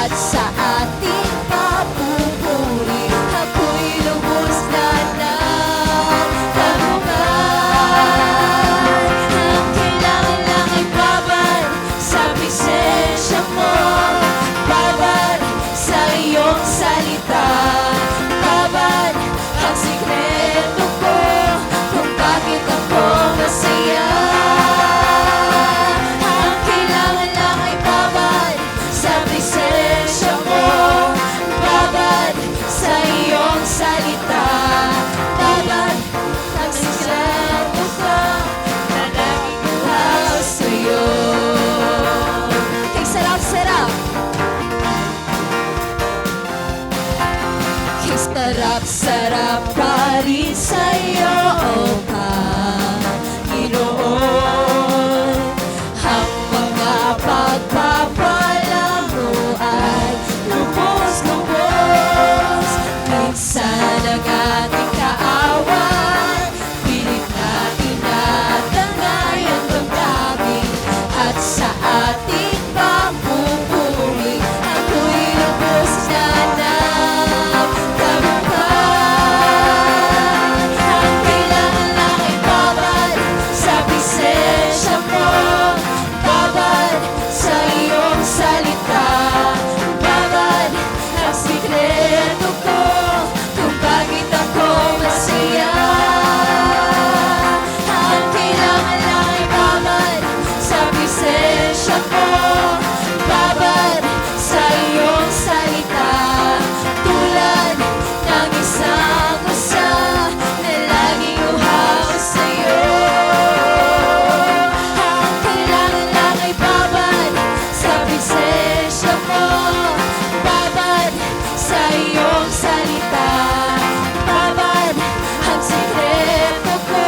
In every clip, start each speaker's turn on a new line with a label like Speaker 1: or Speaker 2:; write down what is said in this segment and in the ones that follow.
Speaker 1: at sa ating papupuri. Ako'y lubos na ng tagumpay. Ang kailangan lang ay babad sa presensya mo, babad sa iyong salita, babad ang sikreto ko kung bakit ako masaya. Ang kailangan lang ay babad sa presensya mo, babad sa iyong salita, babad ang sikreto ko na laging uhaw sa'yo. Kay sarap-sarap, kay sarap-sarap pa rin sa'yo, O Panginoon. Ang mga pagpapala mo ay lubos-lubos. Minsan ang ating kaaway, pilit natin natangay ang damdamin, at sa ating pagpupuri, ako'y lubos na ng tagumpay. Ang kailangan lang ay babad sa presensya mo, babad sa iyong salita, babad ang sikreto ko kung bakit ako masaya. Ang kailangan lang ay babad sa presensya mo, babad sa iyong salita, tulad ng isang usa na laging uhaw sa'yo. Ang kailangan lang ay babad sa presensya mo, babad sa iyong salita, babad ang sikreto ko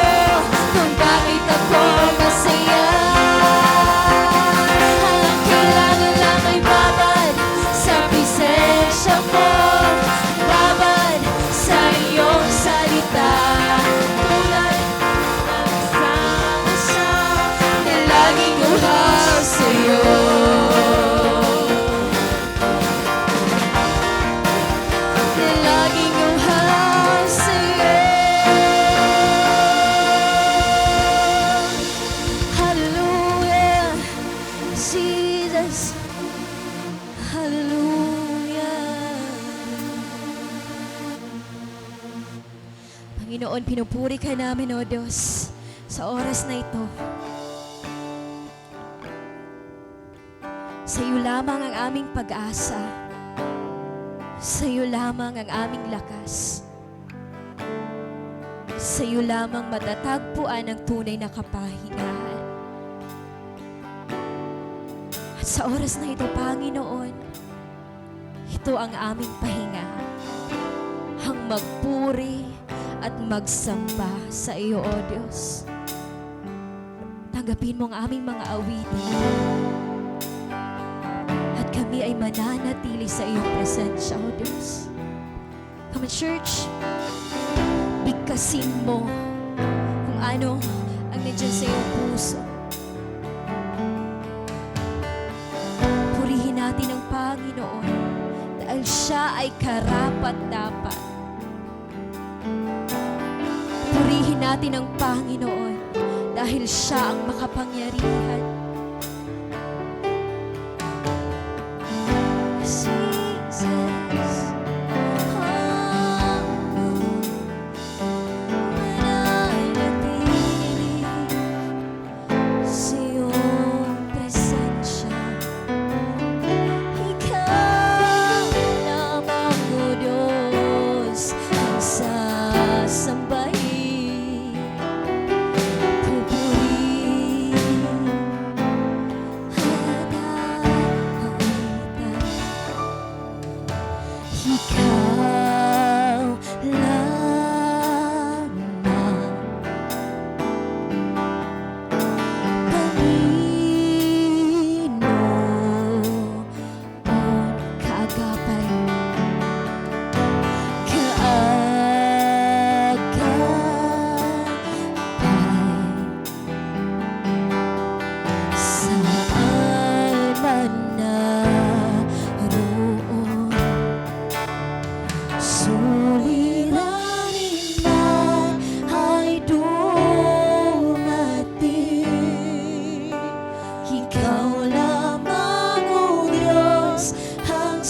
Speaker 1: kung bakit ako masaya. Ang kailangan lang ay babad sa presensya mo, babad sa iyong salita, tulad ng isang usa na laging uhaw sa'yo. Na laging uhaw sa'yo. Hallelujah, Jesus. Hallelujah. Panginoon, pinupuri ka namin, O Diyos, sa oras na ito. Sa iyo lamang ang aming pag-asa. Sa iyo lamang ang aming lakas. Sa iyo lamang matatagpuan ang tunay na kapahingahan. At sa oras na ito, Panginoon, ito ang aming pahinga. Ang magpuri at magsamba sa iyo, O Diyos. Tanggapin mo ang aming mga awitin. At kami ay mananatili sa iyong presensya, O Diyos. Come on, church. Bigkasin mo kung ano ang nandiyan sa iyong puso. Purihin natin ang Panginoon dahil siya ay karapat-dapat. Purihin natin ang Panginoon dahil siya ang makapangyarihan. Jesus. Mananatili sa iyong presensya. Ikaw lamang, O Diyos, ang sasambahin. Pupurihin.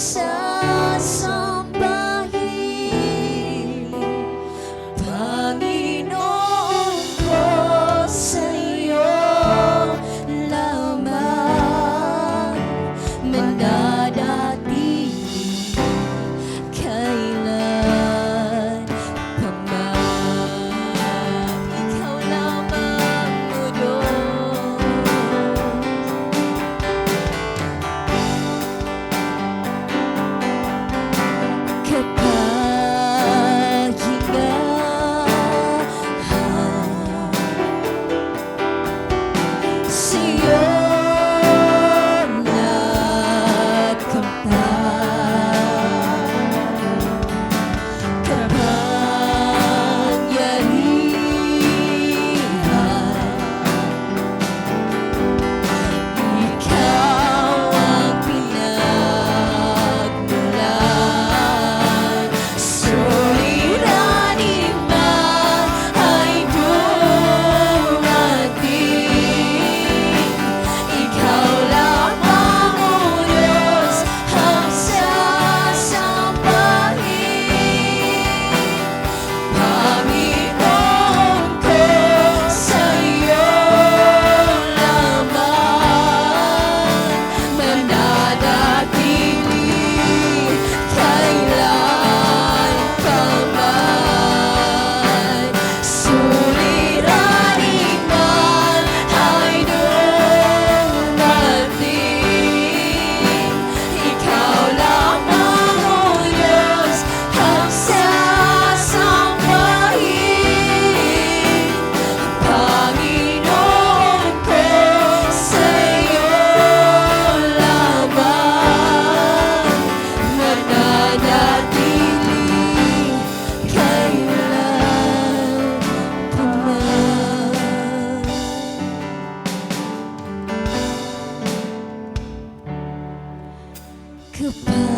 Speaker 1: sasambahin. Panginoon ko, sa'yo lamang mananatili kailan pa man. Ikaw lamang, O Diyos. Kapahingahan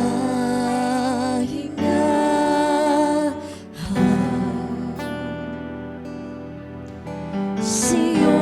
Speaker 1: sa'yo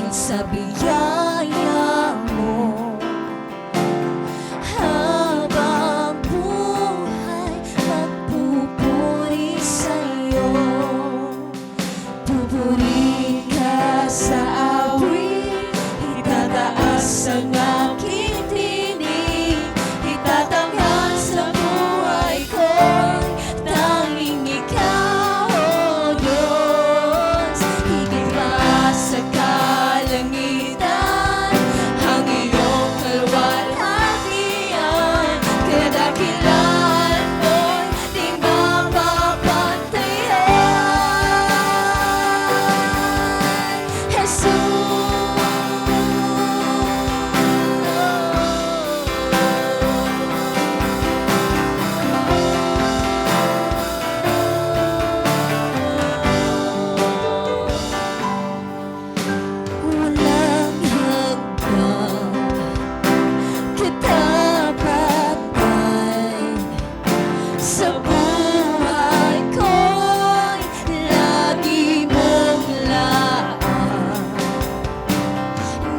Speaker 1: sa biyaya taas ang aking tinig, itatanghal sa buhay ko, tanging ikaw, O Diyos. Higit pa sa kalangitan, ang iyong kalwalhatian, kadakilan mo'y di mapapantayan. Walang hanggang katapatan sa buhay ko'y lagi mong laan.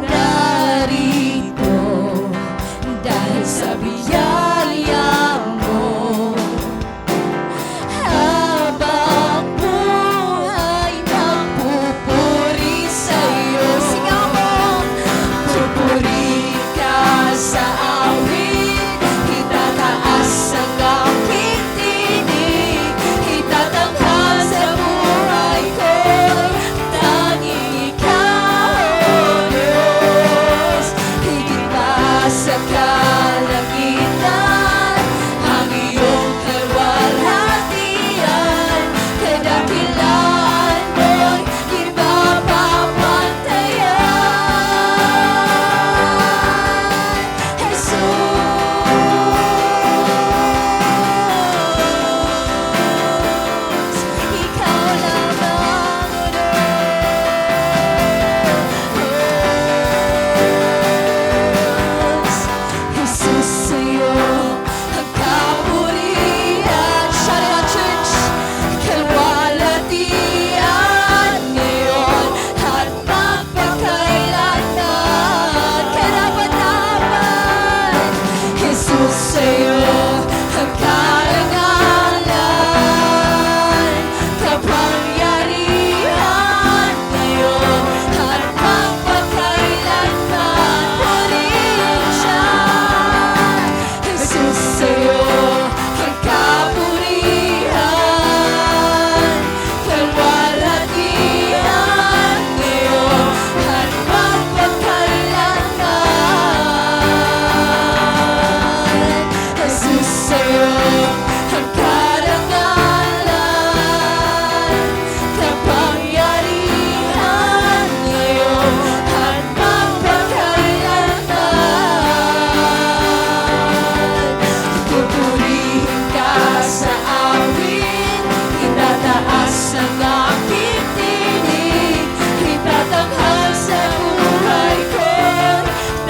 Speaker 1: Narito dahil sa biyaya mo, habang buhay magpupuri sa'yo. Sigaw mo! Pupuri ka sa awit, itataas ang aking tinig, itatanghal sa buhay ko, tanging ikaw, O Diyos. Higit pa sa kalangitan, ang iyong kalwalhatian, kadakilan mo'y di mapapantayan. Jesus, ikaw lamang, O Diyos. Jesus, sa'yo ang kapurihan. Shout it out, church! Kalwalhatian ngayon at magpakailanman, karapat-dapat. Jesus, sa'yo ang karangalan, kapangyarihan ngayon at magpakailanman. Purihin siya. Jesus, sa'yo ang kapurihan, kalwalhatian ngayon at magpakailanman. Jesus, sa'yo ang karangalan, kapangyarihan ngayon at magpakailanman. Pupurihin ka sa awit, itataas ang aking tinig, itatanghal sa buhay ko,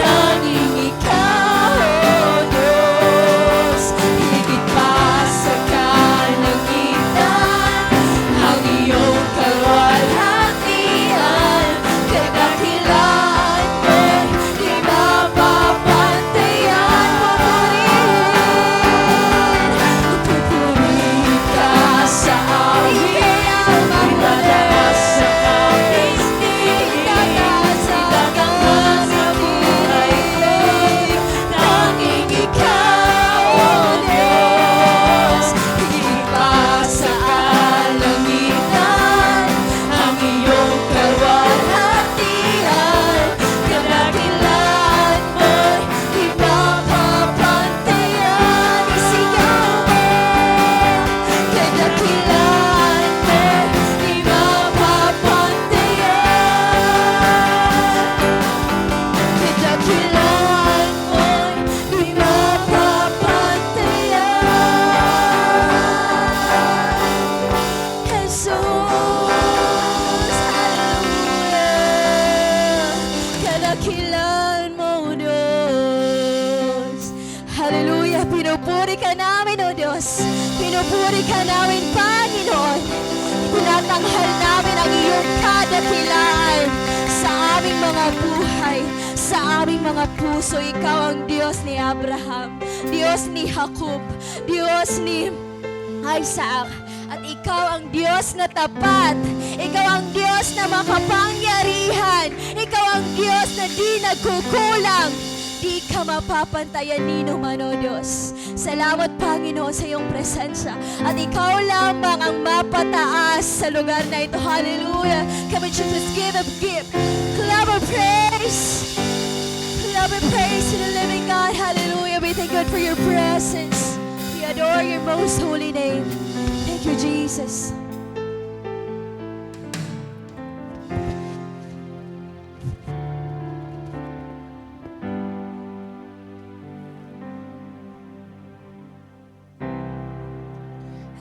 Speaker 1: tanging ikaw, O Diyos. Higit pa sa kalangitan, ang iyong kalwalhatian, kadakilan mo'y di mapapantayan. Pupurihin ka sa awit, itataas ang aking tinig, itatanghal sa buhay ko, tanging ikaw, O Diyos. Higit pa sa kalangitan, ang iyong kalwalhatian, kadakilan mo'y di mapapantayan. Isigaw mo! Kadakilan mo'y di mapapantayan. Kadakilan mo'y di mapapantayan. Jesus, hallelujah. Kadakilan mo, Diyos. Hallelujah. Pinupuri ka namin, O Diyos. Pinupuri ka namin, Panginoon. Tinatanghal namin ang iyong kadakilaan sa aming mga buhay, sa aming mga puso. Ikaw ang Diyos ni Abraham, Diyos ni Jacob, Diyos ni Isaac, at ikaw ang Diyos na tapat. Ikaw ang Diyos na makapangyarihan. Ikaw ang Diyos na di nagkukulang. Di ka mapapantayan nino man, O Diyos. Salamat, Panginoon, sa iyong presensya. At ikaw lamang ang mapataas sa lugar na ito. Hallelujah. Come and just give a gift. Clap of praise. Clap of praise to the living God. Hallelujah. We thank God for your presence. We adore your most holy name. Thank you, Jesus.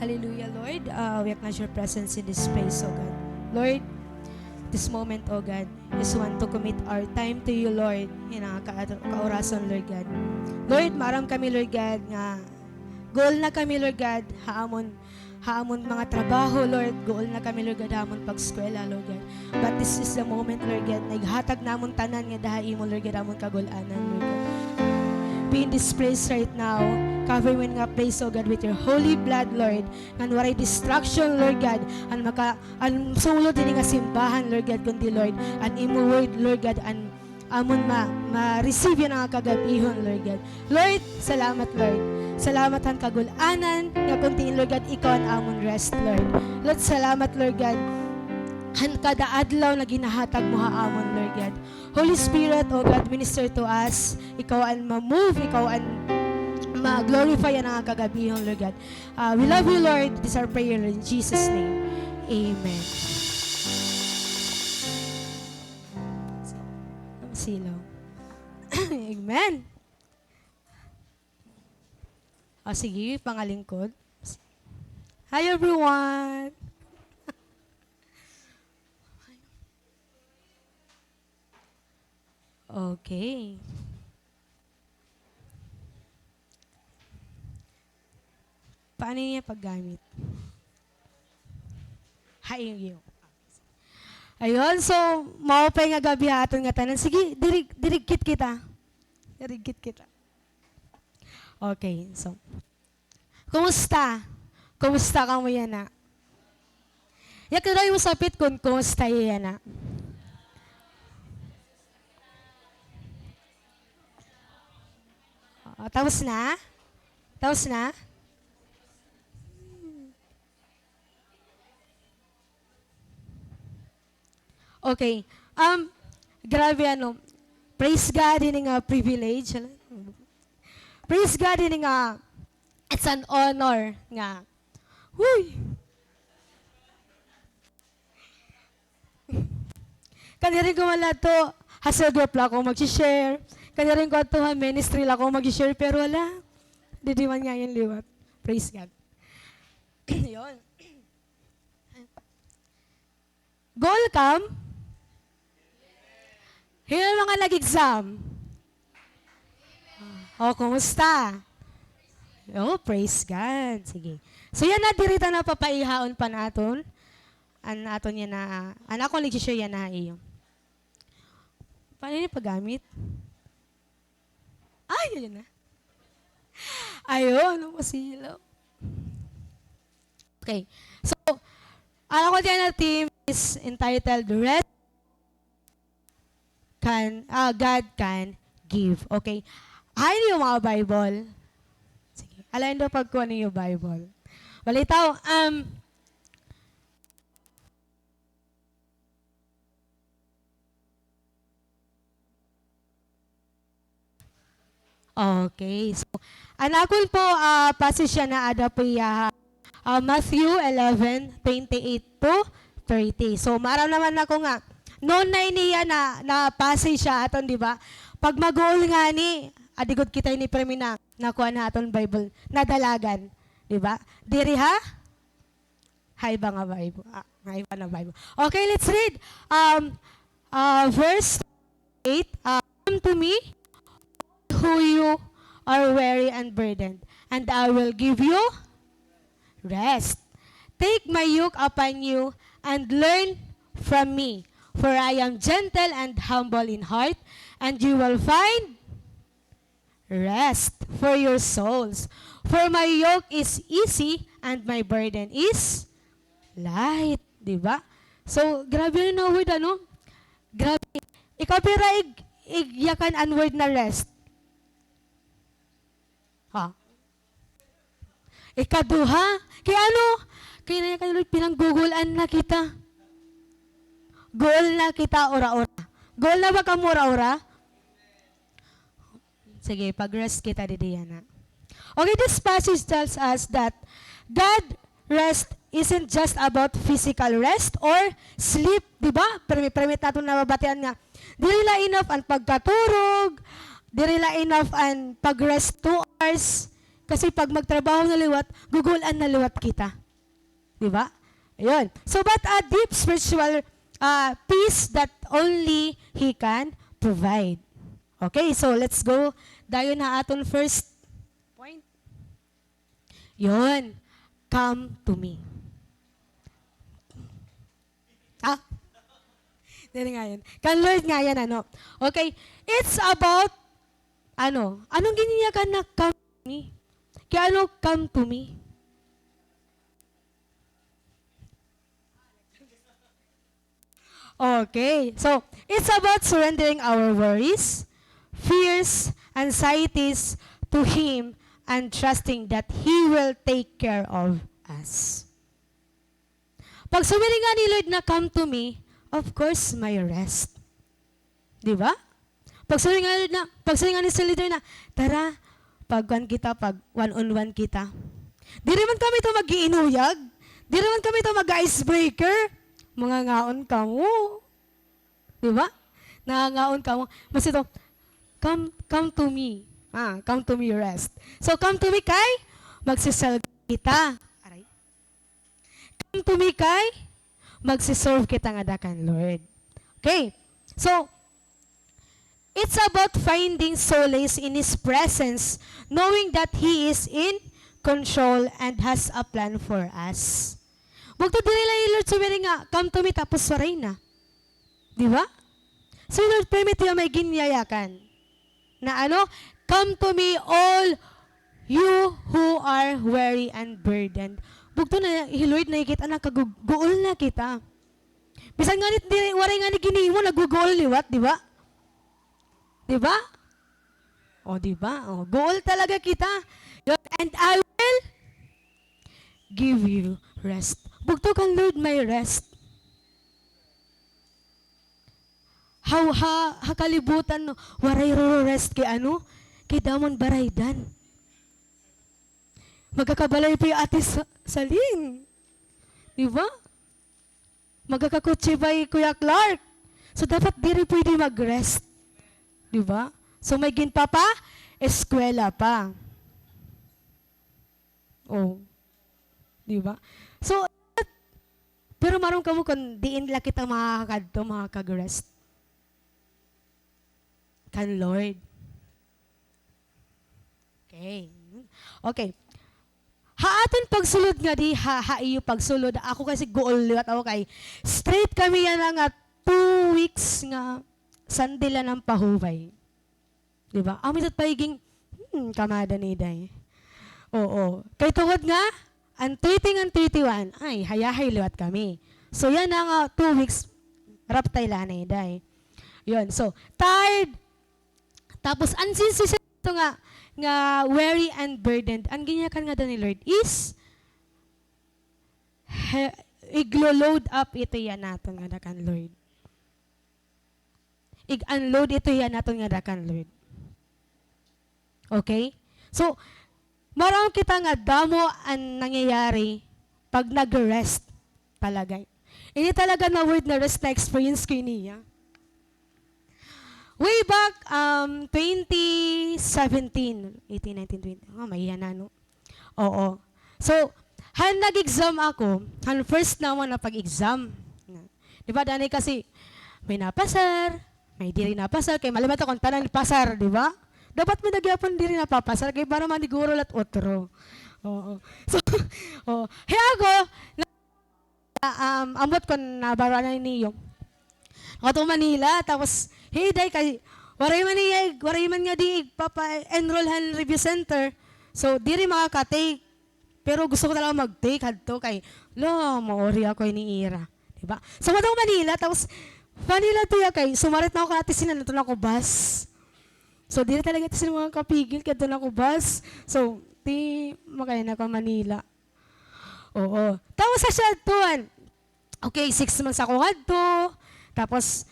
Speaker 2: Hallelujah, Lord. We acknowledge your presence in this space, oh God. Lord, this moment, oh God, is want to commit our time to you, Lord, in ang kaorasan, Lord God. Lord, maram kami, Lord God, nga goal na kami, Lord God, haamon mga trabaho, Lord. Goal na kami, Lord God, haamon pag-eskwela, Lord God. But this is the moment, Lord God, naghatag namon tanan nga dahi mo, Lord God, amon kagulanan, Lord God. Be in this place right now. Cover mo nga place, oh God, with your holy blood, Lord. Nga waray distraction, Lord God. Ang sulod din nga simbahan, Lord God, kundi, Lord. Ang imo word, Lord God, ang amon ma-receive yun ang kagabihon, Lord God. Lord, salamat, Lord. Salamat ang kagulanan, nga kuntiin, Lord God, ikaw ang amon rest, Lord. Lord, salamat, Lord God. Han kada adlaw na ginahatag mo haamon, Lord God. Holy Spirit, oh God, minister to us. Ikaw ang ma-move, ikaw ang ma-glorify ang kagabihon, Lord God. We love you, Lord. This is our prayer in Jesus' name. Amen. Silaw. Amen. O sige, pangalingkod. Hi everyone! Okay. Paano niya paggamit? Hayo. Ayun, so, maupay nga gabi aton nga tanan. Sige, dirigkit kita. Dirigkit kita. Okay, so. Kumusta? Kumusta ka mo yan na? Yak na daw yung sapit kung kumusta yan na. Tapos na? Tapos na? Okay. Grabe ano. Praise God, ini nga privilege. Praise God, ini nga it's an honor nga. Huy! Kanya rin ko wala to. Hustle group lang ako mag-share. Kanya rin ko ito ministry lang ako mag-share. Pero wala. Didiman nga yung liwat. Praise God. Yun. Goal come. Here mga nag-exam. Oh, kumusta? Oh, praise God. Sige. So yan na, dirita na papaihaon pa naton. Aton yan na, anak ko nag-share yan na iyo. Paano niya paggamit? Ay, yun na. Ayun, masilaw. Okay. So, alam ko dyan na team is entitled God Can Give. Okay. Ay niyo mga Bible. Sige. Alam niyo pag kuha niyo Bible. Balitaw, okay. So, anakon po, passage siya na ada po Matthew 11:28 to 30. So, maaraw naman ako nga, noon na iniya na passage siya aton, di ba? Pag mag-goal nga ni, adigod kita ni Premina, nakuha na aton Bible, nadalagan. Di ba? Diri ha? Hay ba nga Bible? Hay ba na Bible? Okay, let's read. Verse 8, come to me, who you are weary and burdened, and I will give you rest. Take my yoke upon you and learn from me, for I am gentle and humble in heart, and you will find rest for your souls. For my yoke is easy and my burden is light. Di ba? So, grabe yun na word, ano? Grabe. Ikaw pira igyakan ang word na rest. Ha? Ikaduha. Kaya ano? Kaya na Lord, pinanggugulan na kita. Goal na kita, ora-ora. Goal na ba ka mo, ora-ora? Sige, pag-rest kita diyan na. Okay, this passage tells us that God rest isn't just about physical rest or sleep, di ba? Permit natin na mabatian nga. Dili la enough ang pagkaturog, dili la enough ang pag-rest 2 hours, kasi pag magtrabaho na liwat, gugulan na liwat kita. Di ba? Ayun. So, but a deep spiritual peace that only He can provide. Okay, so let's go. Dayon na aton first point. Yun. Come to me. Dili nga yun. Kan Lord nga yan, ano. Okay, it's about, anong giniyakan na come to me? Kaya ano, come to me? Okay, so it's about surrendering our worries, fears, anxieties to Him and trusting that He will take care of us. Pag sumili nga ni Lord na come to me, of course, may rest. Di ba? Pag sumili nga ni sa leader na, tara, pag one-on-one kita. Di rin man kami ito mag-iinuyag. Di rin man kami ito mag-icebreaker. Mga ngaon ka mo. Di ba? Nangangaon ka mo. Mas ito, come to me. Come to me, rest. So, come to me kay, magsisal kita. Aray. Come to me kay, magsiserve kita nga dakan, Lord. Okay. So, it's about finding solace in His presence, knowing that He is in control and has a plan for us. Huwag to dinila yung Lord sumiri nga, come to me, tapos waray na. Di ba? So, Lord, permit yung may ginyayakan. Na ano? Come to me, all you who are weary and burdened. Bugto na, Lord, nakikita na, kaguguol na kita. Bisan nga nit, waray nga ni gini mo, naguguol liwat, di ba? Di ba? O, di ba? O, goal talaga kita. And I will give you rest. Bugto kan Lord, may rest. Kalibutan no, waray rest kay ano? Kay damon baraydan. Magkakabalay pa yung ate Saling. Di ba? Magkakakutsi pa yung Kuya Clark. So, dapat di rin pwede mag-rest. Di ba? So, may ginpa pa, eskwela pa. Oh. Di ba? So, pero marong kamo kung diin lang kita makakadto, makakag-rest. Kan Lord. Okay. Okay. Haaton pagsulod nga di, iyo pagsulod. Ako kasi goal liwat ako kay straight kami yan nga 2 weeks nga sandila ng pahuway. Diba? Amin at paiging, kamada ni Day. Oo. Kay tungod nga, ang 30 and 31, ay, hayahay liwat kami. So, yan na nga 2 weeks, raptay lanay Day. Yun. So, tired. Tapos, ansin ito nga weary and burdened. Ang ginyakan nga ni Lord is, iglo-load up ito yan natin nga dakan Lord. I-unload ito yan natin nga dakan Lord. Okay? So, marami kita nga damo ang nangyayari pag nag-rest talaga. Ini talaga na word na rest na experience ko niya. Way back 2017, 18, 19, 20. Mahiya na, no? Oo. So, nag-exam ako. First naman na pag-exam. Di ba, dani kasi may napasar, may diri napasar, kay malimat akong tanan pasar, di ba? Dapat may nagyapon diri napapasar, kay para maniguro lat otro. Oo. So, ako, amot ko na baranan niyo. Ako to Manila, tapos, hey, day, kay, waray man nga di, papa-enroll han review center. So, diri makaka-take Pero gusto ko talaga mag-take hadto kay maori ako ni Ira. Diba? So, matang Manila, tapos Manila to ya kay sumarit na ako kati sinan na ako bus. So, di na talaga ito sila mga kapigil, kaya doon ako bus. So, makain ako Manila. Oo. Tapos sa siya doon, okay, 6 months ako hadto. Tapos,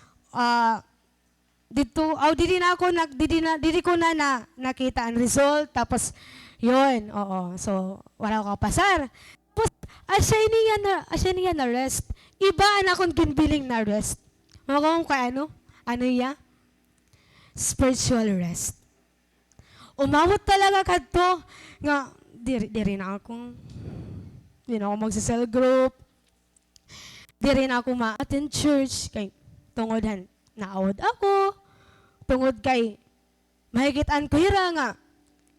Speaker 2: dito, didi ko na nakita ang result. Tapos, yun, oo. So, wala ko kapasar. Tapos, asya niya na rest. Iba ang akong ginbiling na rest. Mga kung ano? Ano ya? Spiritual rest. Umawat talaga kadto nga di rin ako magsa-cell group. Di rin ako ma-attend church kay tungodan naawad ako. Tungod kay mahigitan ko hira nga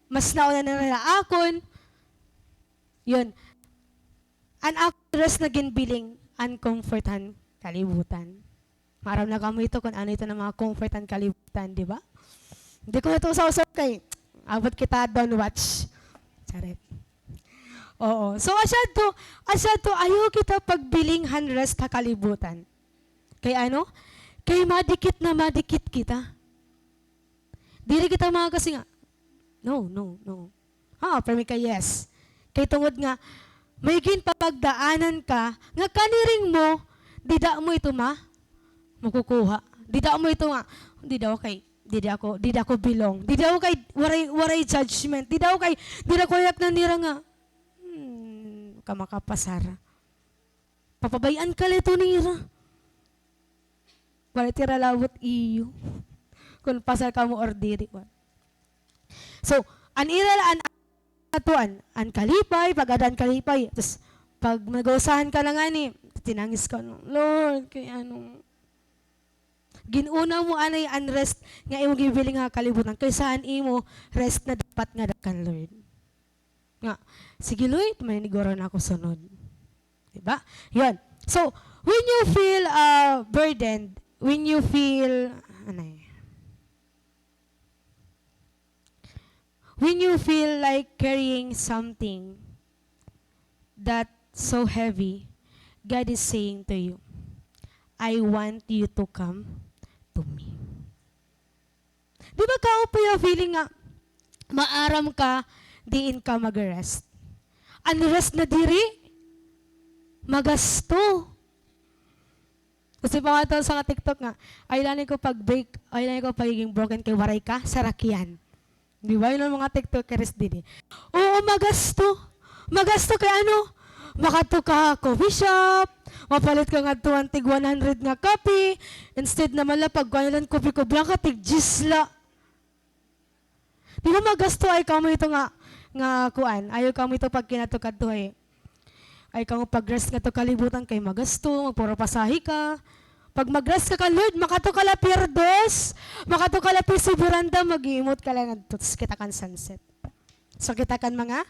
Speaker 2: mas nauna na nila akon. Yun. An rest na ginbiling uncomfortan kalibutan. Maram na kamo ito kung ano ito na mga comfort and kalibutan, di ba? Hindi ko na ito usap kay abot kita don't watch. Charet. Oo. So, asya to, ayaw kita pagbiling rest sa kalibutan. Kay ano? Kay madikit kita. Dili kita mga kasi nga, no. Pero ka yes. Kay tungod nga, may ginpapagdaanan ka, nga kaniring mo, dida mo ito makukuha. Dida mo ito nga, di ako bilong. Di daw kay waray judgment. Di daw yak na nira nga. Ka makapasar. Papabayan ka lito nira. Wala tira lawot iyo. Kung pasar ka mo or diri. So, an kalipay, pag-adan kalipay. Tapos, pag mag-usahan ka lang ani, tinangis ka, Lord, kay ano, ginuna mo anay unrest nga imo gibiling nga kalibutan kay saan imo rest na dapat nga dakan Lord. Nga sige Lord, maniguro na ako sunod. Diba? Yan. So, when you feel burdened, when you feel when you feel like carrying something that so heavy, God is saying to you, I want you to come to me. Di ba kao pa yung feeling nga, maaram ka, diin ka mag-rest. Unrest na diri, magasto. Kasi pa nga sa TikTok nga, aylanin ko pag-break, aylanin ko pagiging broken kay waray ka, sarakyan. Di ba? Yun ang mga TikTokers din eh. Oo, magasto. Magasto kay ano? Makato ka coffee shop, mapalit ka nga tuwan tig 100 nga kape, instead na malapag kanilang kopi ko blanca tig gisla. Di ba magasto ay kamo ito nga kuan, ayaw kamo ito pag kinatukad to eh. Ay kamo pag-rest nga to kalibutan kay magasto, magpuro pasahi ka. Pag mag-rest ka Lord, makato ka la pierdos, makato ka la perseveranda, mag-iimot ka lang tapos kita kan sunset. So kita kan mga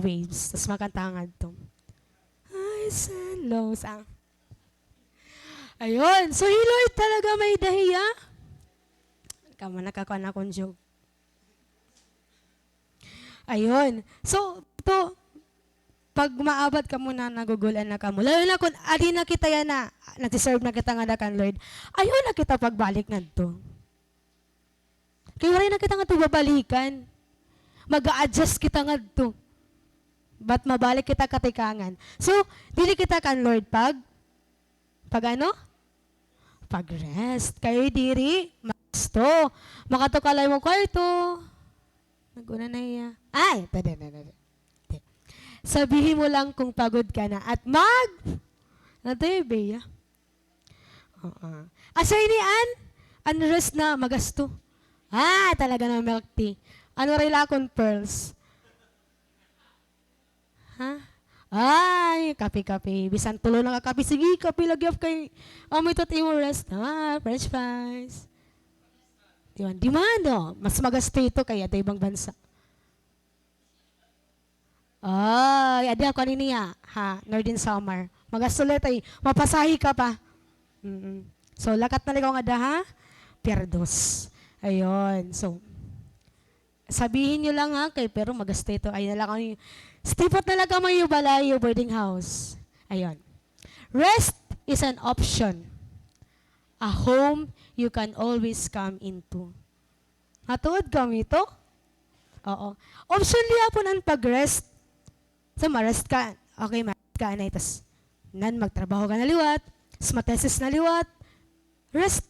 Speaker 2: waves. Tapos makantangad to. Highs and lows. Ayun. So, Lord talaga may dahiya. Kama nakakuha na akong joke. Ayun. So, pag maabot ka muna, nagugulan na ka mo. Lalo na kung adi na kita yan na, nag-deserve na kita nga na kan Lord, ayaw na kita pagbalik nga to. Kaya wala na kita nga to babalikan. Mag-a-adjust kita nga to. Ba't mabalik kita katikangan? So, dili kita kan Lord pag ano? Pag-rest. Kayo diri, masto. Makatukalay mo kwarto. Naguna na iya. Ay, tada. Sabihin mo lang kung pagod ka na at nato yung beya. Asay ni unrest na magasto. Talaga na milk tea. Ano rin lakon pearls? Ha? Ay, kape. Bisan tulo na ka kape. Sige, kape lagi kay may tot imo rest. French fries. Demand. Mas magasto ito kaya sa ibang bansa. Ada ako niya. Northern Summer. Magasto ulit ay mapasahi ka pa. So, lakat na ligaw nga da ha? Pierdos. Ayun. So, sabihin nyo lang ha, kay pero magasto ito. Ayun na lang kami. Stipot na lang kami yung balayo boarding house. Ayun. Rest is an option. A home you can always come into. Matuod kami ito? Oo. Option liya po ng pag-rest. So, ma-rest ka. Okay, ma-rest ka na. Tapos, nan magtrabaho ka na liwat. Smatesis na liwat. Rest.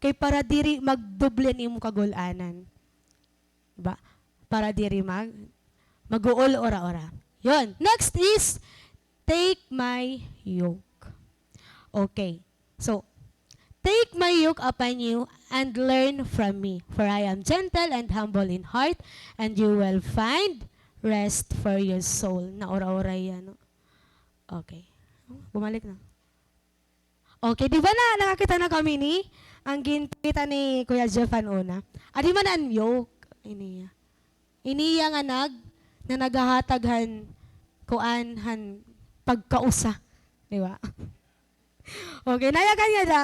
Speaker 2: Kay para diri magdoble ni mo kagulanan. Ba? Para diri mag-uol ora-ora. Yon. Next is, take my yoke. Okay. So, take my yoke upon you and learn from me, for I am gentle and humble in heart, and you will find rest for your soul. Na ora-ora yan. No? Okay. Bumalik na. Okay, di ba nakakita na kami ni ang ginpita ni Kuya Jeffan una? Adi man ang yoke. Iniya nga na nagahataghan kuanhan pagkausa. Di ba? Okay, nayagan nga da.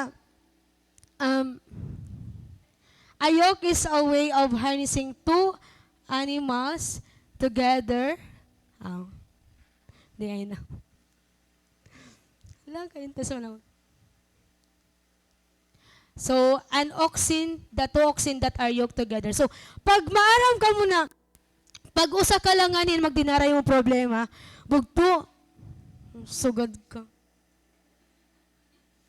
Speaker 2: A yoke is a way of harnessing two animals together. Di ay na. Wala kayo sa naman. So, the two oxen that are yoked together. So, pag maaram ka muna, pag usa ka lang nganin, magdinaray mo problema, bugto, sugad ka.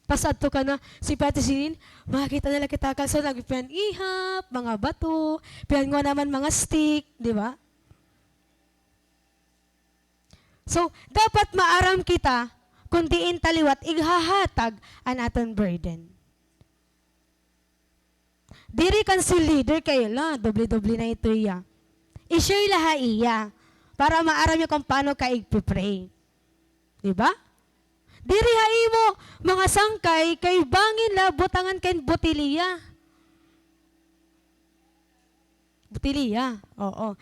Speaker 2: Pasadto ka na, si Pati Sinin, makikita nila kita ka, so nagpian ihap, mga bato, pian nga naman mga stick, di ba? So, dapat maaram kita, kung diin taliwat, ighahatag ang aton burden. Diri kan si leader kayo la, doble-doble na ito iya. I-share laha iya, para maaram nyo kung paano ka igpipray. Diba? Diri ha imo, mga sangkay, kay bangin la, butangan kayo botiliya. Botiliya, oo.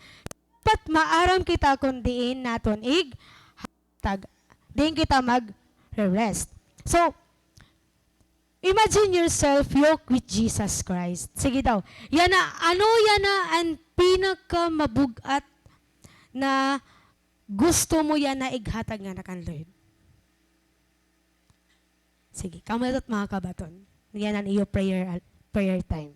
Speaker 2: Dapat maaram kita kung diin naton hatag. Diin kita mag-rest. So, imagine yourself yoked with Jesus Christ. Sige daw. Yan na ang pinakamabugat na gusto mo yan na ighatag nga na kan Lord. Sige, kamalat mga kabaton. Yan ang iyo prayer time.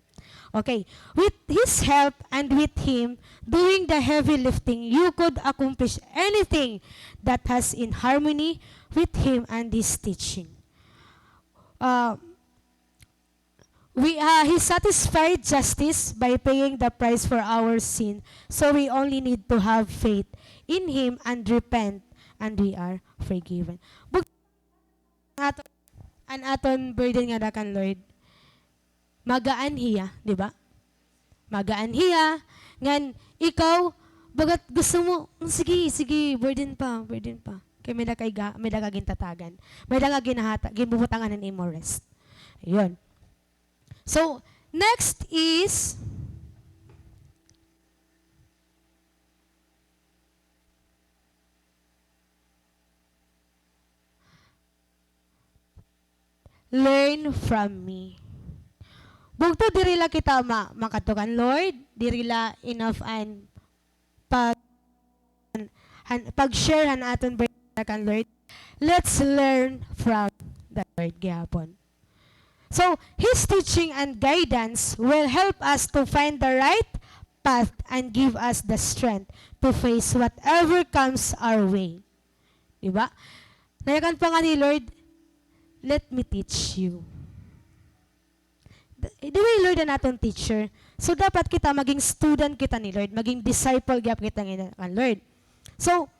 Speaker 2: Okay. With His help and with Him doing the heavy lifting, you could accomplish anything that has in harmony with Him and His teaching. He satisfied justice by paying the price for our sin. So we only need to have faith in Him and repent, and we are forgiven. Ang aton burden nga dakan Lord, magaan hiya, di ba? Magaan hiya, ngan ikaw, bagat gusto mo, sige, burden pa. Kaya may kagintatagan. May ginbubutangan ng imo rest. Ayun. So, next is learn from me. Bugto dirila kita makatukan Lord, dirila enough and pag-share han aton kan Lord. Let's learn from the Lord gyapon. So, His teaching and guidance will help us to find the right path and give us the strength to face whatever comes our way. Diba? Nayakan pa nga ni Lord, let me teach you. Di ba yung Lord na natin teacher? So, dapat kita maging student kita ni Lord, maging disciple gyap kita ni Lord. So,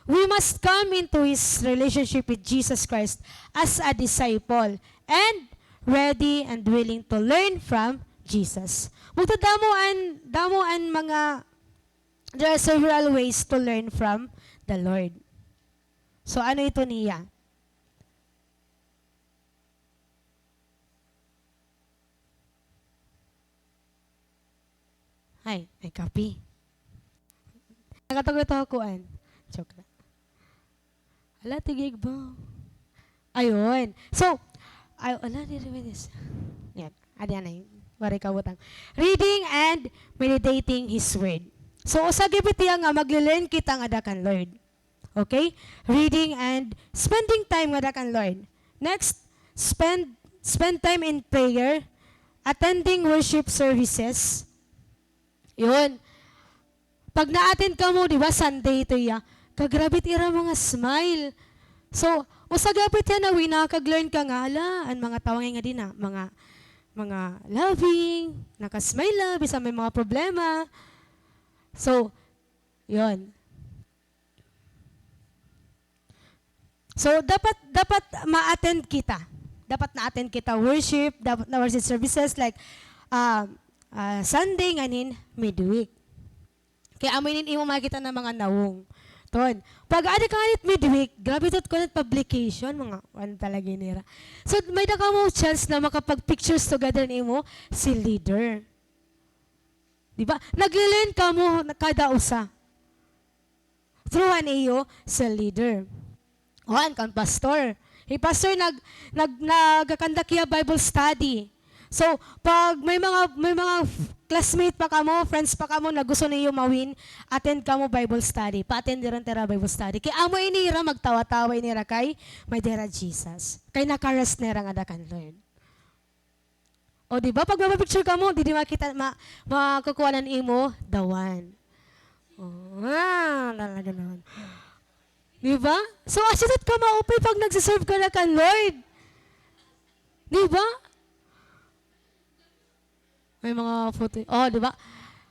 Speaker 2: we must come into His relationship with Jesus Christ as a disciple and ready and willing to learn from Jesus. Damo an mga, there are several ways to learn from the Lord. So, ano ito niya? Ay, may copy. Nakatagod ito kuan. Joke na. Ala, tigig ba? Ayun. So, ala, di-reminis. Yan. Adiyan na yun. Wari kabutang. Reading and meditating His Word. So, usa gibit nga magle-learn kita nga dakan Lord. Okay? Reading and spending time nga dakan Lord. Next, spend time in prayer, attending worship services. Yun. Pag na-attend ka mo, di ba, Sunday ito ya, kagrabit ira mga smile. So, usagapit yan na winakag-learn ka nga, ang mga tawang nga din na, mga loving, nakasmile, bisa may mga problema. So, yun. So, dapat ma-attend kita. Dapat na-attend kita worship, dapat na worship services like Sunday nganin, midweek. Kaya amoy imo makita ng mga nawong. Ton. Pag ada ka nit midweek, grabe tot ko net publication, mga ano talaga nira. So, may daka mo chance na makapag-pictures together nimo si leader. Di ba? Nagle-learn ka mo kada usa. Through iyo sa leader. Juan kan pastor. Hey pastor nagkakanda kiya Bible study. So pag may mga classmate pa kamo, friends pa kamo na gusto niyo mawin, attend kamo Bible study. Pa-attend rin tera Bible study. Kay amo inira magtawa-tawa inira kay may dera Jesus. Kay nakaras nera nga dakan Lord. O di ba pag mapapicture ka mo, di makita makukuha ng imo the one. Oh, talaga naman. Di ba? So, asyadot ka maupay pag nagsiserve ka na kan Lord. Di ba? May mga photo. Oh, di ba?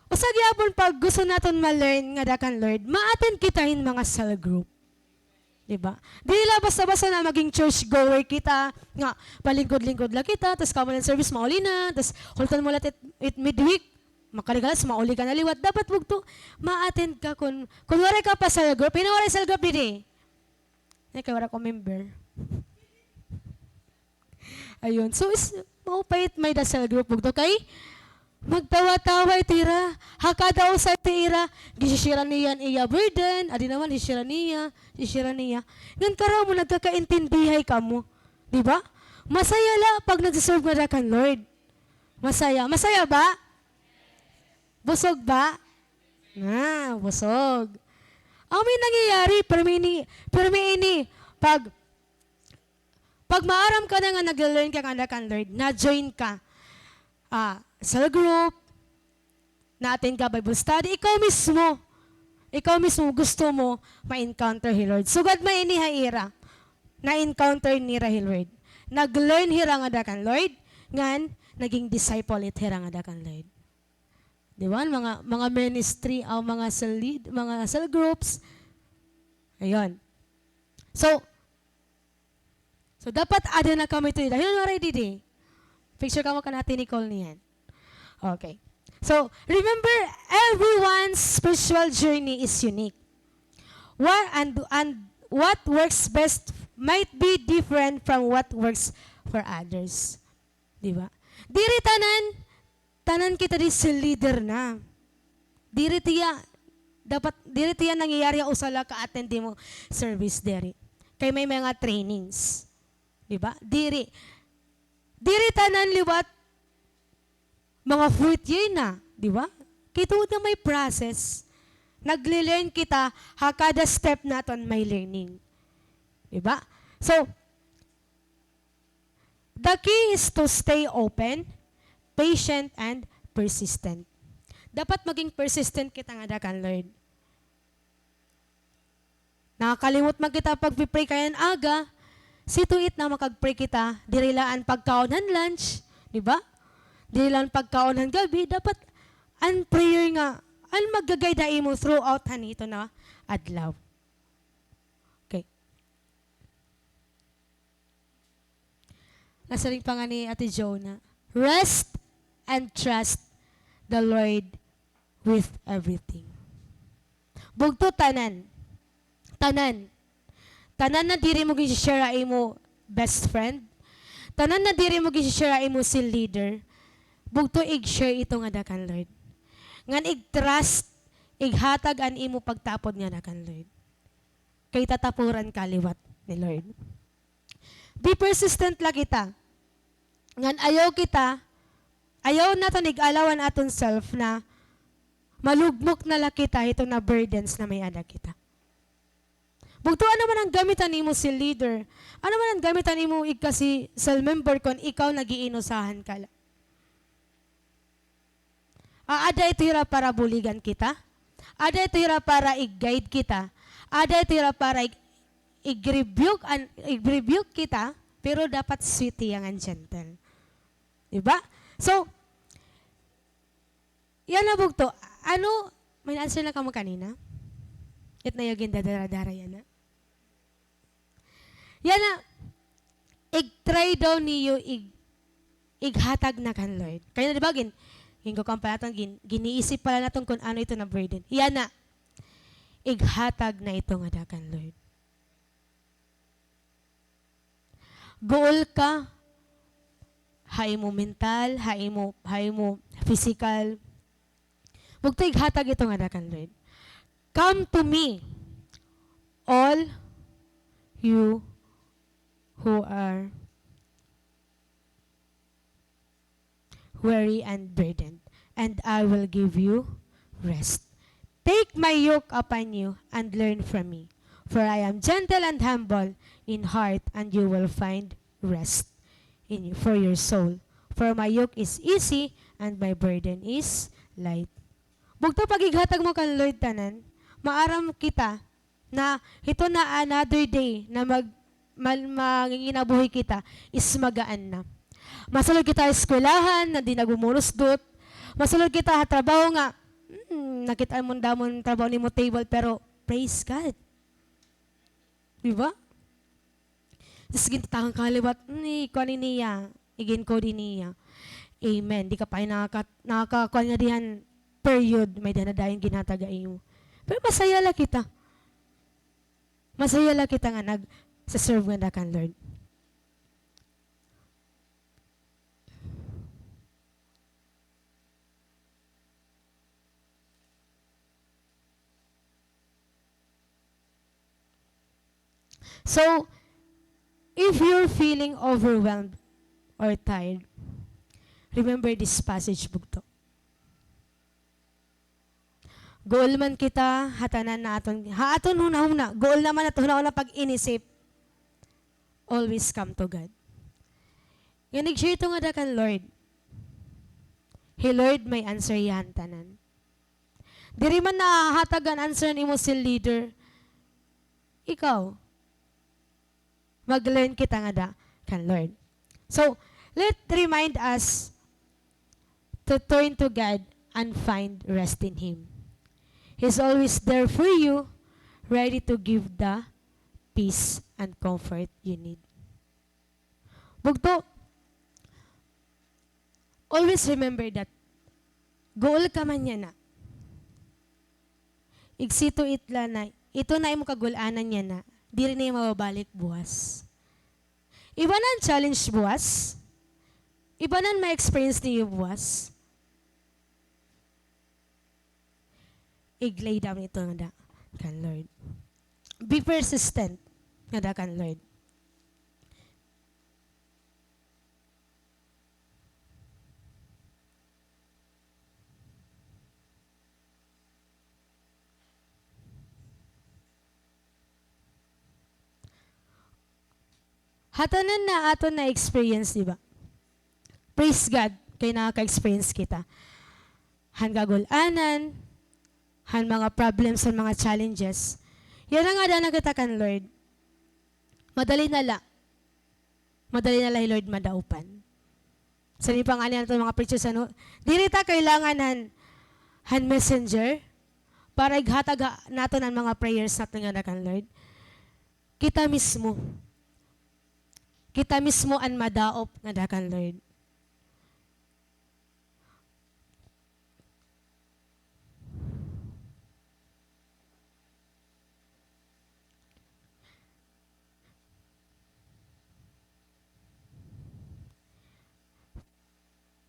Speaker 2: O sa gyapon pag gusto naton ma-learn nga dakan Lord, ma-attend kitahin mga cell group. Di ba? Dili la basta-basta na maging church goer kita, nga palingkod-lingkod la kita, tas kamo ng service mauli na, tas hultan mo lahat it midweek, makaligalas mauli ka na liwat. Dapat wag to ma-attend ka kun wala ka pa cell group, pinawala cell group didi. Kaya wala ko member. Ayun. So, maupait may da cell group wag to kay magtawa-tawa itira. Hakada o sa itira. Gisisira niyan iya burden. Adi naman, hisira niya. Ngan karaw mo, nagkakaintindihay ka mo. Di ba? Masaya la pag nagsiserve nga na kan Lord. Masaya. Masaya ba? Busog ba? Busog. Ang may nangyayari, permi ini, pag maaram ka na nga nag-learn ka nga kan Lord, na-join ka, cell group, na-attend ka Bible study, ikaw mismo gusto mo ma-encounter hi Lord. Sugad may ini haira, na-encounter ni hi Lord. Nag-learn hira nga kan Lord, ngan, naging disciple it hira nga kan Lord. Di ba? Mga ministry, mga cell lead, mga cell groups. Ayun. So dapat ada na kami ito. Dahil naray didi. Picture ka mo ka natin Nicole niyan. Okay. So, remember, everyone's spiritual journey is unique. What works best might be different from what works for others. Di ba? Diri tanan kita di sa leader na. Diri tiya nangyayari usala ka attend mo service diri. Kay may mga trainings. Di ba? Diri tanan liwat mga fruit yun na, di ba? Kay tuod na may process. Nagle-learn kita, hakada step naton may learning. Di ba? So, the key is to stay open, patient, and persistent. Dapat maging persistent kita nga dakan Lord. Nakakalimot man kita pag-pray kayan aga, situit na makag-pray kita, dirilaan pagkaonan lunch, di ba? Dirilaan pagkaonan gabi, dapat an prayer nga, an maggagay da imo throughout hanito na adlaw. Okay. Nasa ring pa nga ni Ate Jonah. Rest and trust the Lord with everything. Bugto tanan na diri mo gi-share imo best friend. Tanan na diri mo gi-share imo si leader. Bugto ig-share ito nga dakan Lord. Ngan ig-trust, ighatag an imo pagtapod nga dakan Lord. Kay tatapuran kaliwat ni Lord. Be persistent la kita. Ngan ayaw nato nigalawan aton self na malugmok na la kita ito na burdens na may ada kita. Bugto, ano man ang gamitan nimo si leader? Ano man ang gamitan nimo kasi cell member kon ikaw nagiinusahan ka la? Ada ito hira para buligan kita? Ada ito hira para i-guide kita? Ada ito hira para i-rebuke kita? Pero dapat sweet yang and gentle. Diba? So, yan na bugto. Ano, may answer na ka mo kanina? It na yung gindaradara yan na. Yan na, try daw niyo ighatag na kan Lord. Kaya na diba, hingo kang pala giniisip pala natin kung ano ito na burden. Yan na, ighatag na ito nga dakan Lord. Goal ka, hay mo mental, hay mo physical. Bugto ighatag ito nga dakan Lord. Come to me, all you who are weary and burdened, and I will give you rest. Take my yoke upon you and learn from me, for I am gentle and humble in heart, and you will find rest for your soul. For my yoke is easy and my burden is light. Bugto pagighatag mo kan Lord tanan, maaram kita na ito na another day na manginginabuhi kita is magaan na. Masulod kita eskwelahan na di nagumulusdot. Masulod kita trabaho nga, nakita mo damon trabaho ni mo table, pero praise God. Diba? Tapos gintatang kaliwat, kuha niya, igin ko din niya. Amen. Di ka pa nakakakuha nga diyan, period, may danadayon ginatagay mo. Pero masaya lang kita. Masaya lang kita nga nag-serve nga na kan Lord. So, if you're feeling overwhelmed or tired, remember this passage bugto. Goal man kita, hatanan na aton huna-huna, goal naman ato huna-huna pag-inisip, always come to God. Yung nag-share ito nga dakan Lord. Hey Lord, may answer yan tanan. Diri man nahatagan answer ni mo si leader, ikaw, mag-learn kita nga da kan Lord. So, let remind us to turn to God and find rest in Him. He's always there for you, ready to give the peace and comfort you need. Bugto, always remember that goal ka man niya na. Igsito itla na, ito na imong kagulanan niya na, di rin na yung mababalik buwas. Iba na ang challenge buwas. Iba na ang ma-experience niyo buwas. I-lay down ito nga kan Lord. Be persistent nga kan Lord. Hatanan na ato na experience, di ba? Praise God, kay nakaka-experience kita. Han kagulanan, han mga problems, han mga challenges. Yan ang nga na kita kan Lord. Madali na la Lord madaupan. Sa ni pang na ito mga preachers, ano, dili ta kailangan han messenger para ighatag nato ng mga prayers nato nga na kan Lord. Kita mismo ang madaop nga dakan Lord.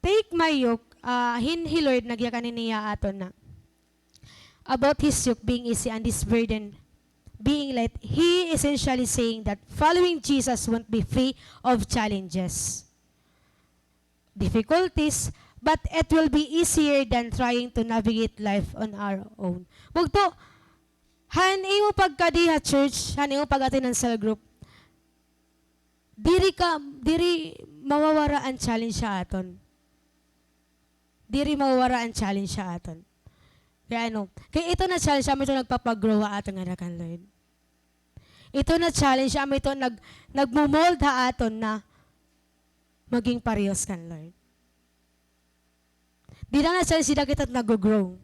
Speaker 2: Take my yoke, hinhi Lord, nagyakanin niya aton na. About His yoke being easy and His burden being light, He essentially saying that following Jesus won't be free of challenges, difficulties, but it will be easier than trying to navigate life on our own. Bugto, han imo pagkadiha church, han imo pag-attend ng cell group, diri mawawara ang challenge sa aton. Diri mawawara ang challenge sa aton. Kaya kaya ito na challenge, ito nagpapagrow aton nga kan Lord. Ito na challenge, ito nagmumold ha aton na maging parehas kan Lord. Di na challenge, sila kita nag-grow.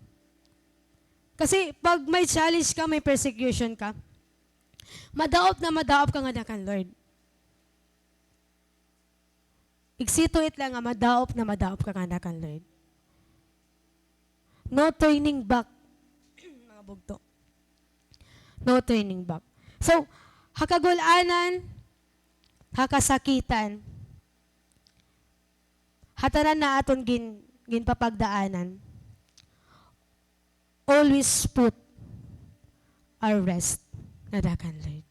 Speaker 2: Kasi pag may challenge ka, may persecution ka, madaop ka nga kan Lord. Igsituit lang nga, madaop ka nga kan Lord. No turning back. Mga bugto. No turning back. So, hakagulanan, hakasakitan, hataran na aton ginpapagdaanan, always put our rest na dakan Lord.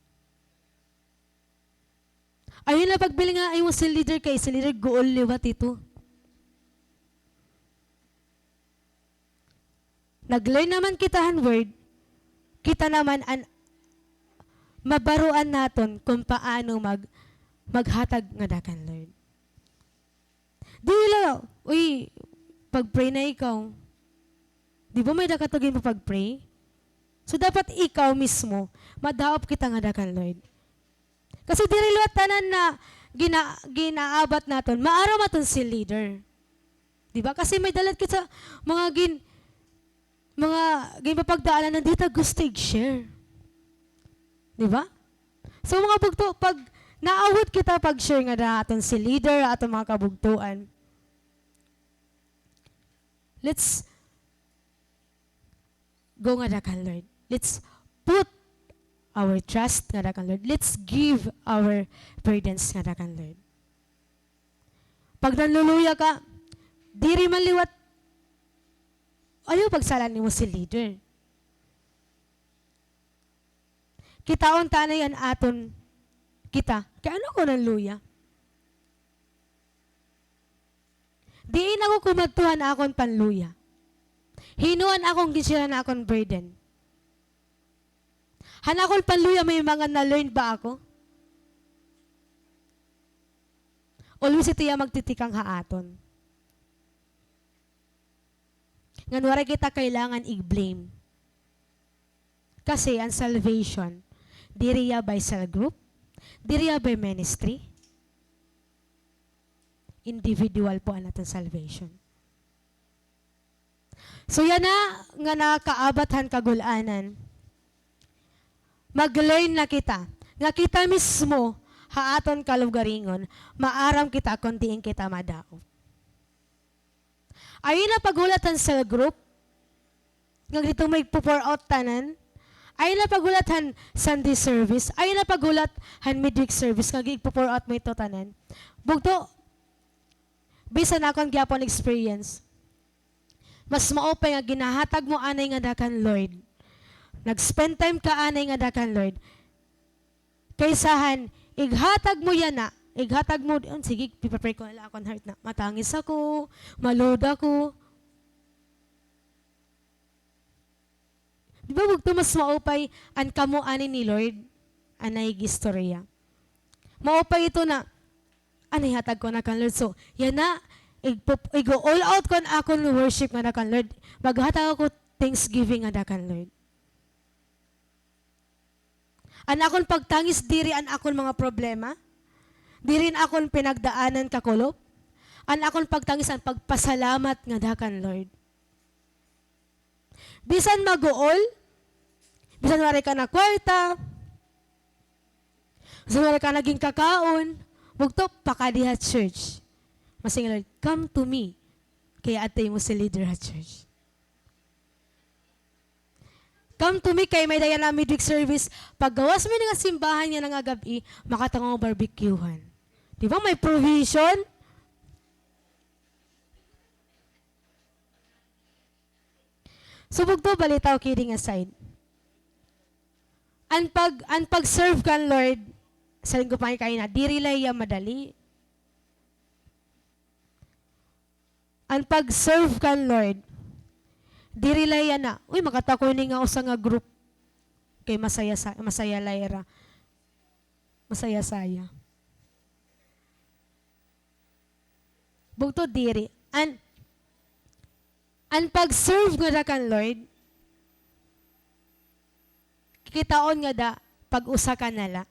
Speaker 2: Ayun na pagbili nga ayun si leader kay si leader goal liwat ito. Nag-learn naman kita han word, kita naman mabaruan naton kung paano maghatag nga dakan Lord. Dila, pag-pray na ikaw. Di ba may dakatugin mo pag-pray? So dapat ikaw mismo, madaop kita nga dakan Lord. Kasi diri luwat tanan na ginaabat naton, maaraw maton si leader. Di ba? Kasi may dalat kita mga ginpapagdaanan na dito gusto i-share. Di ba? So mga bugto, pag naawat kita pag-share nga na aton si leader, aton mga kabugtuan, let's go nga dakan Lord. Let's put our trust nga dakan Lord. Let's give our burdens nga dakan Lord. Pag nanluluya ka, diri man liwat, ayaw pagsalan ni mo si leader. Kitaon tanay an aton kita. Kaya ano ko nanluya? Diin ako kumagtuhan akon panluya. Hinuan akong gisira na akong burden. Hanakol panluya may mga na-learn ba ako? Always ito yung magtitikang haaton. Nganwari kita kailangan i-blame. Kasi ang salvation, diriya by cell group, diriya by ministry, individual po ang natin salvation. So yan na nga nakaabathan kagulanan. Mag-learn na kita. Nga kita mismo, haaton kalugaringon, maaram kita kundiin kita madao. Ayun na pagulatan sa group, nga dito may pour out tanan, ayun na pagulatan Sunday service, ayun na pagulatan midweek service, nga pour out mo ito tanan. Bugto, bisa na akong gyapon experience, mas maopay nga ginahatag mo anay nga dakan Lord. Nag-spend time ka anay nga dakan Lord. Kaysahan, ighatag mo yan na. Ighatag mo, sige, pipapray ko nila akong heart na. Matangis ako, malod ako. Di ba bugto mas maupay an kamo ani ni Lord? Anay gistorya. Maupay ito na, anay hatag ko na kan Lord. So, yan na, igo all out kon akong worship nga na kan Lord. Maghatag ako thanksgiving nga na kan Lord. An akon pagtangis diri an akon mga problema, diri akon pinagdaanan kakulop, an akon pagtangis an pagpasalamat nga dakan Lord. Bisan maguol, bisan wari ka na kwarta, bisan wari ka naging kakaon, bugto pakadiha church. Masing Lord, come to me, kaya atay mo si leader at church. Come to me kay may daya na midweek service. Paggawas mo nga simbahan niya ng gabi, makatangong barbecuehan. Di ba may provision? Subog to balitaw kidding aside. Ang pag-serve kan Lord, sa linggo pa kayo na, di relay madali. Ang pag-serve kan Lord, di relaya na, uy, makatakoy ni nga usa nga group kay masaya layra. Masaya saya. Bugto diri. Ang pag-serve nga da kan Lord, kikitaon nga da, pag-usa ka nala.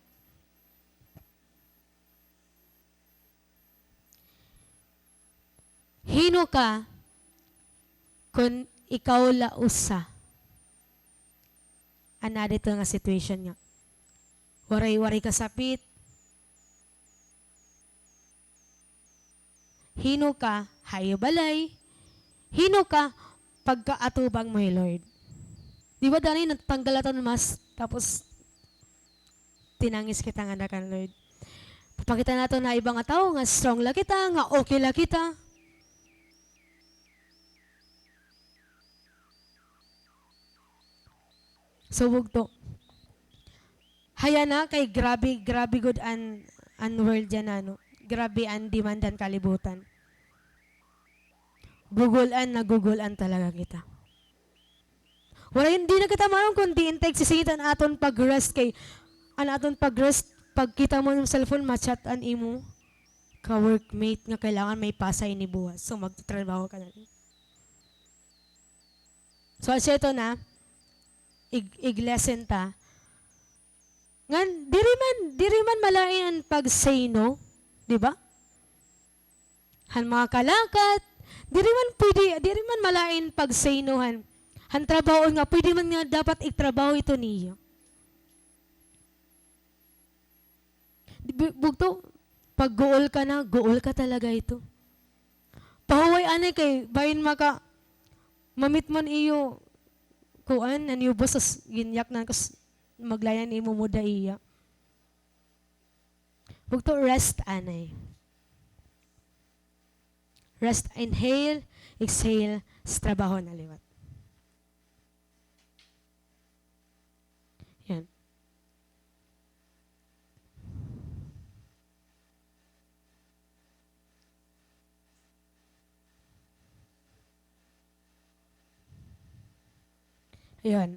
Speaker 2: Hino ka kung ikaw la usa. Ana dito nga situation nga. Waray-waray kasapit. Hino ka, hayo balay. Hino ka, pagkaatubang mo, Lord. Di ba dani natanggal aton mas, tapos tinangis kita nga na kan Lord. Papakita nato na ibang nga tao nga strong la kita, nga okay la kita. So bugto. Haya na kay grabe good an world yan ano. Grabe ang demandan kalibutan. Nagugulan talaga kita. Wala hindi na kita maron kundi intake sisigitan aton pag-rest kay aton pag-rest pag kita mo yung cellphone machat an imo ka workmate nga kailangan may pasay ni buwas. So magtatrabaho ka na. So siya ito na ig-lesson ta. Ngan diri man malain ang pag-say no, di ba? Han mga kalakat, diri man malain pag-say no han. Han trabaho nga pwede man nga dapat itrabaho ito niyo. Bugto pag goal ka talaga ito. Pahuway anay kay bayin maka mamit man iyo kuan aniyo bosas ginyak na kas maglayan imo muda iya. Bugto rest anay. Rest, inhale, exhale, sa trabaho na liwat. Yan. Yan.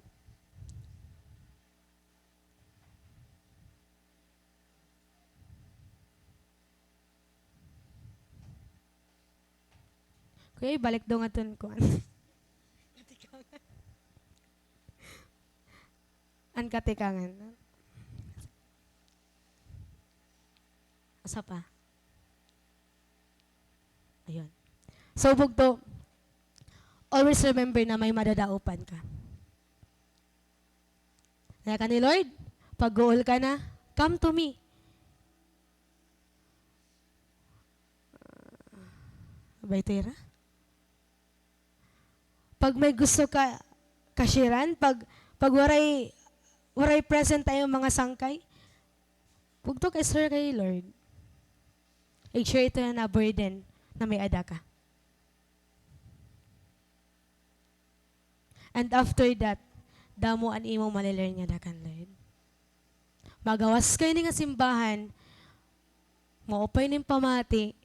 Speaker 2: Okay, balik daw nga ton ko. Ang katikangan. Asa pa? Ayun. So, bugto, always remember na may madadaupan ka. Kaya ka ni Lord, pag goal ka na, come to me. Baytera? Pag may gusto ka kashiran, pag waray present tayo mga sangkay, bugto kay sir kay Lord. I-share ito na burden na may ada ka. And after that, damo an imo malilearn nga dakan Lord. Magawas kayo ni nga simbahan, maupay ning pamati,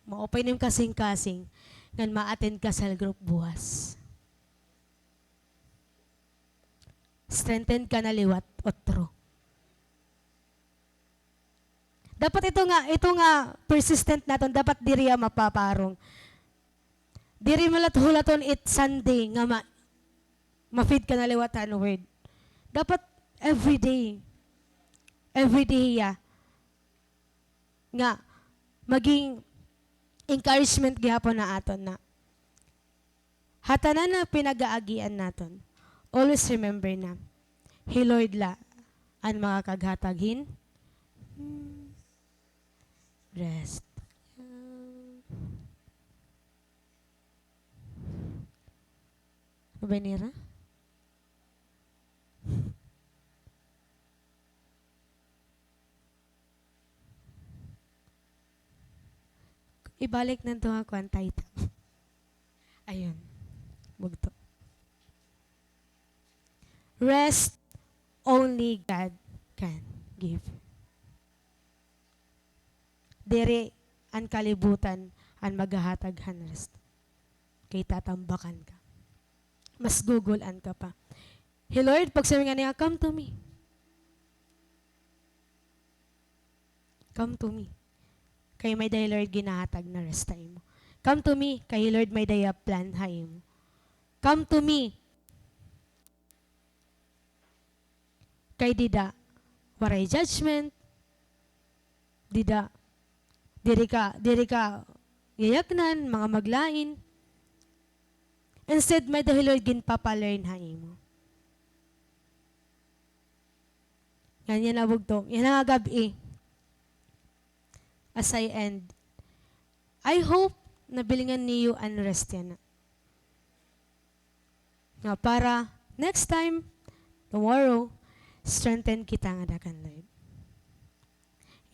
Speaker 2: maupay ning kasing-kasing, ngan ma-attend ka sa group buwas. Strengthen ka na liwat otro. Dapat ito nga persistent naton, dapat diri mapaparong. Diri malat-hulaton it Sunday nga ma-feed ka na liwatan word. Dapat every day ya nga maging encouragement gihapon na aton na hatanan na pinagaagian naton. Always remember na, He Lord la, ang mga kaghataghin, rest. Mabanira? Ibalik na ito nga kwan title. Ayun. Bugto. Rest only God can give. Dere ang kalibutan ang maghahatag han rest. kay tatambakan ka. Mas gugulan ka pa. Hey Lord, pag sabi nga niya, come to me. Come to me. Kay may day Lord ginahatag na restay mo. Come to me, kay Lord may day plan hay mo. Come to me. Kay dida, waray judgment. Diri ka, yayaknan, mga maglain. Instead, may dahil Lord ginpapalearn hay mo. Yan na bugtong. Yan ang gabi. As I end, I hope na bilingan niyo ang rest yan. Nga para next time, tomorrow, strengthen kita nga dakan Lord.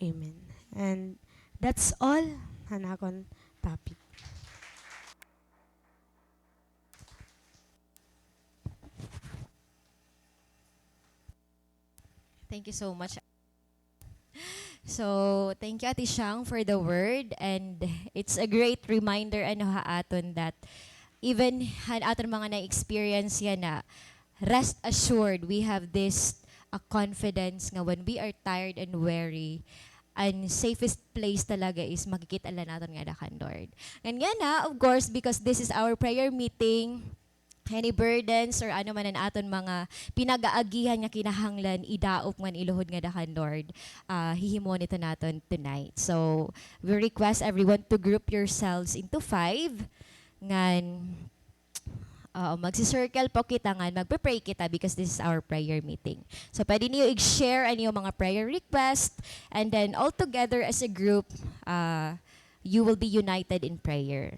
Speaker 2: Amen. And that's all hanakon topic.
Speaker 1: Thank you so much. So, thank you Ate Shang for the word, and it's a great reminder ano haaton that even aton mga na-experience yan na rest assured we have this a confidence nga when we are tired and weary, ang safest place talaga is makikita lang natin nga dakan Lord. And nga na, of course, because this is our prayer meeting, any burdens or ano man ang aton mga pinagaagihan nga kinahanglan idaop nga iluhod nga dakan Lord, hihimo nito naton tonight. So we request everyone to group yourselves into 5 ngan magsi-circle po kita nga magpe-pray kita because this is our prayer meeting. So pwede niyo i-share ang iyong mga prayer request, and then all together as a group you will be united in prayer.